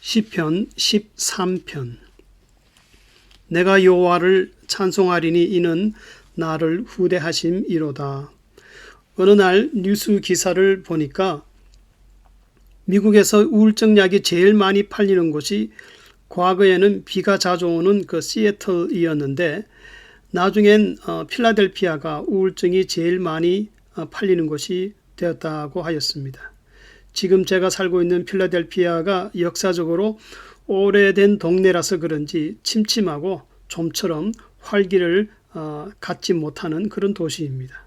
시편 13편. 내가 여호와를 찬송하리니 이는 나를 후대하심이로다. 어느 날 뉴스 기사를 보니까 미국에서 우울증 약이 제일 많이 팔리는 곳이 과거에는 비가 자주 오는 그 시애틀이었는데 나중엔 필라델피아가 우울증이 제일 많이 팔리는 곳이 되었다고 하였습니다. 지금 제가 살고 있는 필라델피아가 역사적으로 오래된 동네라서 그런지 침침하고 좀처럼 활기를 갖지 못하는 그런 도시입니다.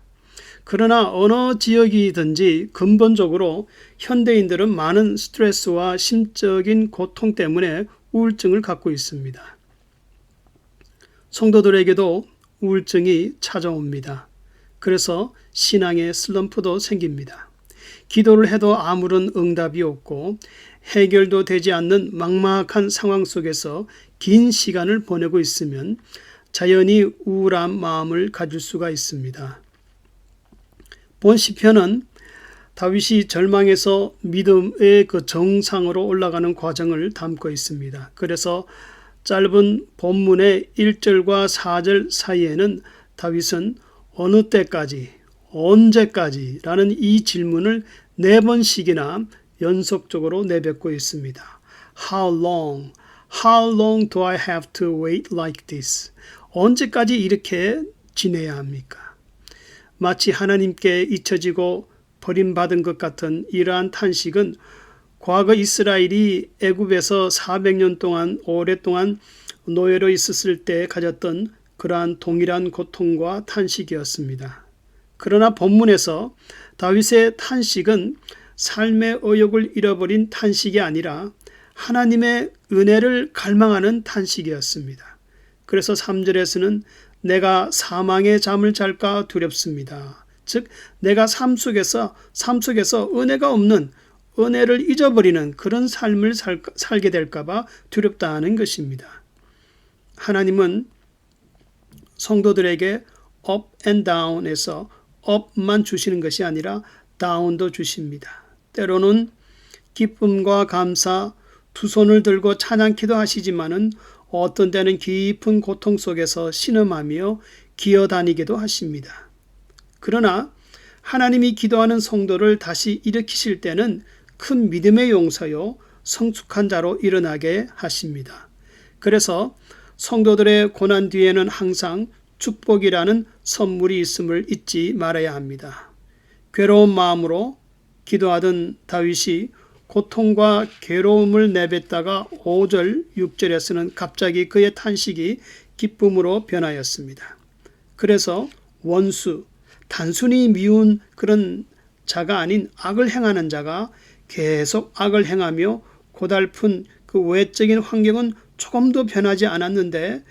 그러나 어느 지역이든지 근본적으로 현대인들은 많은 스트레스와 심적인 고통 때문에 우울증을 갖고 있습니다. 성도들에게도 우울증이 찾아옵니다. 그래서 신앙의 슬럼프도 생깁니다. 기도를 해도 아무런 응답이 없고 해결도 되지 않는 막막한 상황 속에서 긴 시간을 보내고 있으면 자연히 우울한 마음을 가질 수가 있습니다. 본 시편은 다윗이 절망에서 믿음의 그 정상으로 올라가는 과정을 담고 있습니다. 그래서 짧은 본문의 1절과 4절 사이에는 다윗은 어느 때까지, 언제까지? 라는 이 질문을 4번씩이나 연속적으로 내뱉고 있습니다. How long? How long do I have to wait like this? 언제까지 이렇게 지내야 합니까? 마치 하나님께 잊혀지고 버림받은 것 같은 이러한 탄식은 과거 이스라엘이 애굽에서 400년 동안 오랫동안 노예로 있었을 때 가졌던 그러한 동일한 고통과 탄식이었습니다. 그러나 본문에서 다윗의 탄식은 삶의 의욕을 잃어버린 탄식이 아니라 하나님의 은혜를 갈망하는 탄식이었습니다. 그래서 3절에서는 내가 사망의 잠을 잘까 두렵습니다. 즉 내가 삶 속에서 은혜가 없는, 은혜를 잊어버리는 그런 삶을 살게 될까 봐 두렵다는 것입니다. 하나님은 성도들에게 up and down에서 up만 주시는 것이 아니라 down도 주십니다. 때로는 기쁨과 감사, 두 손을 들고 찬양기도 하시지만은 어떤 때는 깊은 고통 속에서 신음하며 기어다니기도 하십니다. 그러나 하나님이 기도하는 성도를 다시 일으키실 때는 큰 믿음의 용사요 성숙한 자로 일어나게 하십니다. 그래서 성도들의 고난 뒤에는 항상 축복이라는 선물이 있음을 잊지 말아야 합니다. 괴로운 마음으로 기도하던 다윗이 고통과 괴로움을 내뱉다가 5절, 6절에서는 갑자기 그의 탄식이 기쁨으로 변하였습니다. 그래서 원수, 단순히 미운 그런 자가 아닌 악을 행하는 자가 계속 악을 행하며 고달픈 그 외적인 환경은 조금도 변하지 않았는데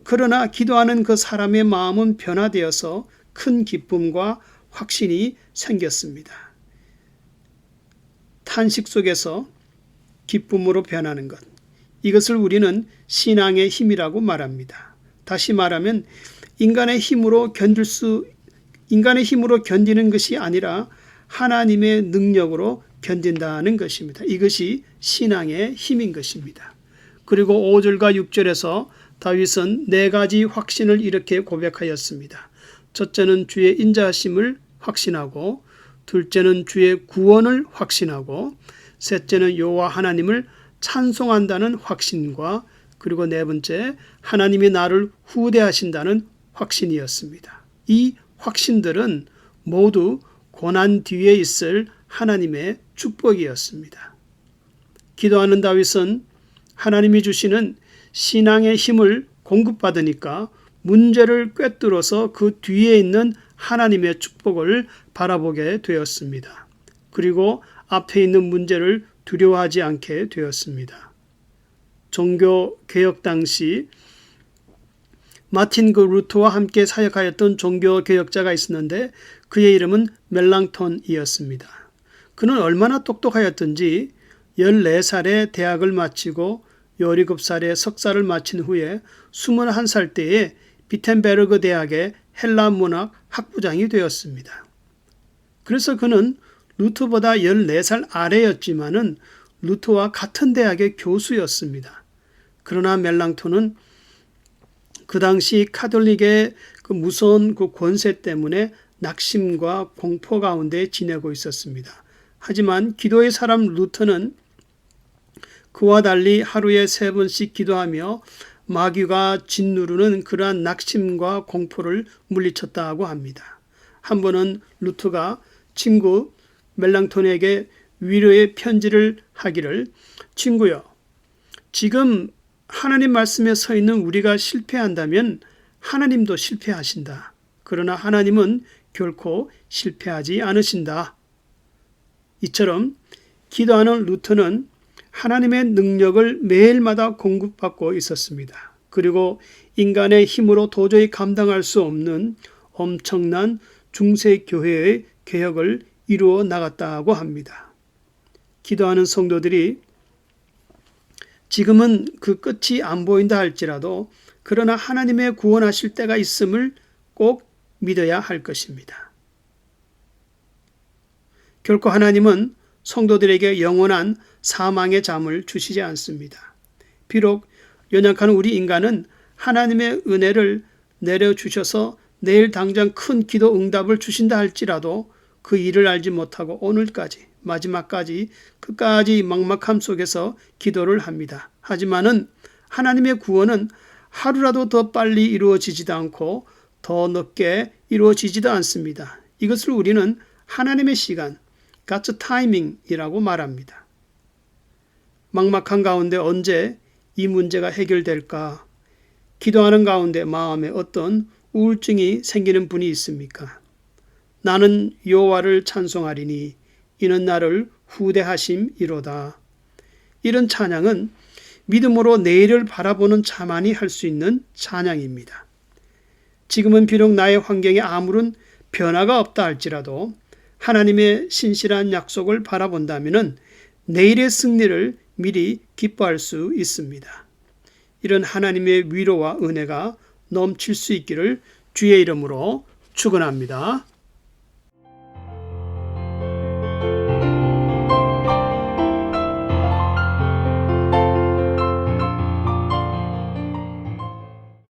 그러나 기도하는 그 사람의 마음은 변화되어서 큰 기쁨과 확신이 생겼습니다. 탄식 속에서 기쁨으로 변하는 것. 이것을 우리는 신앙의 힘이라고 말합니다. 다시 말하면 인간의 힘으로 견디는 것이 아니라 하나님의 능력으로 견딘다는 것입니다. 이것이 신앙의 힘인 것입니다. 그리고 5절과 6절에서 다윗은 4가지 확신을 이렇게 고백하였습니다. 첫째는 주의 인자하심을 확신하고, 둘째는 주의 구원을 확신하고, 셋째는 여호와 하나님을 찬송한다는 확신과, 그리고 4번째 하나님이 나를 후대하신다는 확신이었습니다. 이 확신들은 모두 고난 뒤에 있을 하나님의 축복이었습니다. 기도하는 다윗은 하나님이 주시는 신앙의 힘을 공급받으니까 문제를 꿰뚫어서 그 뒤에 있는 하나님의 축복을 바라보게 되었습니다. 그리고 앞에 있는 문제를 두려워하지 않게 되었습니다. 종교개혁 당시 마틴 루터와 함께 사역하였던 종교개혁자가 있었는데 그의 이름은 멜랑톤이었습니다. 그는 얼마나 똑똑하였던지 14살에 대학을 마치고 17살에 석사를 마친 후에 21살 때에 비텐베르그 대학의 헬라 문학 학부장이 되었습니다. 그래서 그는 루터보다 14살 아래였지만은 루터와 같은 대학의 교수였습니다. 그러나 멜랑톤은 그 당시 카톨릭의 그 무서운 그 권세 때문에 낙심과 공포 가운데 지내고 있었습니다. 하지만 기도의 사람 루터는 그와 달리 하루에 3번씩 기도하며 마귀가 짓누르는 그러한 낙심과 공포를 물리쳤다고 합니다. 한 번은 루터가 친구 멜랑톤에게 위로의 편지를 하기를, 친구여, 지금 하나님 말씀에 서 있는 우리가 실패한다면 하나님도 실패하신다. 그러나 하나님은 결코 실패하지 않으신다. 이처럼 기도하는 루터는 하나님의 능력을 매일마다 공급받고 있었습니다. 그리고 인간의 힘으로 도저히 감당할 수 없는 엄청난 중세교회의 개혁을 이루어 나갔다고 합니다. 기도하는 성도들이 지금은 그 끝이 안 보인다 할지라도 그러나 하나님의 구원하실 때가 있음을 꼭 믿어야 할 것입니다. 결코 하나님은 성도들에게 영원한 사망의 잠을 주시지 않습니다. 비록 연약한 우리 인간은 하나님의 은혜를 내려주셔서 내일 당장 큰 기도 응답을 주신다 할지라도 그 일을 알지 못하고 오늘까지 마지막까지 끝까지 막막함 속에서 기도를 합니다. 하지만은 하나님의 구원은 하루라도 더 빨리 이루어지지도 않고 더 늦게 이루어지지도 않습니다. 이것을 우리는 하나님의 시간, God's timing이라고 말합니다. 막막한 가운데 언제 이 문제가 해결될까? 기도하는 가운데 마음에 어떤 우울증이 생기는 분이 있습니까? 나는 여호와를 찬송하리니 이는 나를 후대하심이로다. 이런 찬양은 믿음으로 내일을 바라보는 자만이 할 수 있는 찬양입니다. 지금은 비록 나의 환경에 아무런 변화가 없다 할지라도 하나님의 신실한 약속을 바라본다면 내일의 승리를 미리 기뻐할 수 있습니다. 이런 하나님의 위로와 은혜가 넘칠 수 있기를 주의 이름으로 축원합니다.